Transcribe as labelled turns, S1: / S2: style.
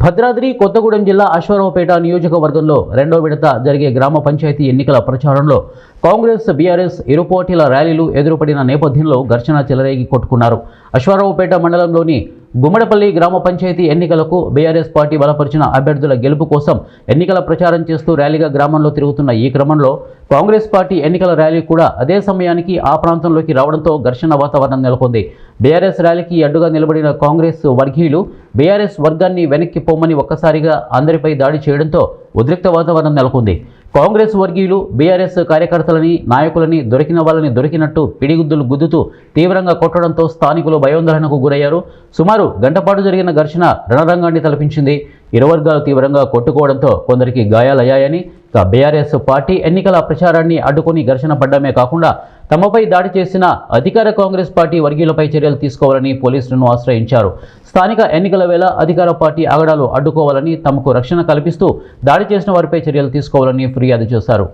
S1: భద్రాద్రి కొత్తగూడెం జిల్లా అశ్వారావుపేట నియోజకవర్గంలో రెండో విడత జరిగే గ్రామ పంచాయతీ ఎన్నికల ప్రచారంలో కాంగ్రెస్ బీఆర్ఎస్ ఇరు పార్టీల ర్యాలీలు ఎదురుపడిన నేపథ్యంలో ఘర్షణ చెలరేగి కొట్టుకున్నారు. అశ్వారావుపేట మండలంలోని గుమ్మడపల్లి గ్రామ పంచాయతీ ఎన్నికలకు బీఆర్ఎస్ పార్టీ బలపరిచిన అభ్యర్థుల గెలుపు కోసం ఎన్నికల ప్రచారం చేస్తూ ర్యాలీగా గ్రామంలో తిరుగుతున్న ఈ క్రమంలో కాంగ్రెస్ పార్టీ ఎన్నికల ర్యాలీ కూడా అదే సమయానికి ఆ ప్రాంతంలోకి రావడంతో ఘర్షణ వాతావరణం నెలకొంది. బీఆర్ఎస్ ర్యాలీకి అడ్డుగా నిలబడిన కాంగ్రెస్ వర్గీయులు బీఆర్ఎస్ వర్గాన్ని వెనక్కి పొమ్మని ఒక్కసారిగా అందరిపై దాడి చేయడంతో ఉద్రిక్త వాతావరణం నెలకొంది. కాంగ్రెస్ వర్గీయులు బీఆర్ఎస్ కార్యకర్తలని నాయకులని దొరికిన వాళ్ళని దొరికినట్టు పిడిగుద్దులు గుద్దుతూ తీవ్రంగా కొట్టడంతో స్థానికులు భయోందోళనకు గురయ్యారు. సుమారు గంటపాటు జరిగిన ఘర్షణ రణరంగాన్ని తలపించింది. ఇరు వర్గాలు తీవ్రంగా కొట్టుకోవడంతో కొందరికి గాయాలయ్యాయని, బీఆర్ఎస్ పార్టీ ఎన్నికల ప్రచారాన్ని అడ్డుకుని ఘర్షణ పడ్డమే కాకుండా తమపై దాడి చేసిన అధికార కాంగ్రెస్ పార్టీ వర్గీయులపై చర్యలు తీసుకోవాలని పోలీసులను ఆశ్రయించారు. స్థానిక ఎన్నికల వేళ అధికార పార్టీ ఆగడాలు అడ్డుకోవాలని, తమకు రక్షణ కల్పిస్తూ దాడి చేసిన వారిపై చర్యలు తీసుకోవాలని ఫిర్యాదు చేశారు.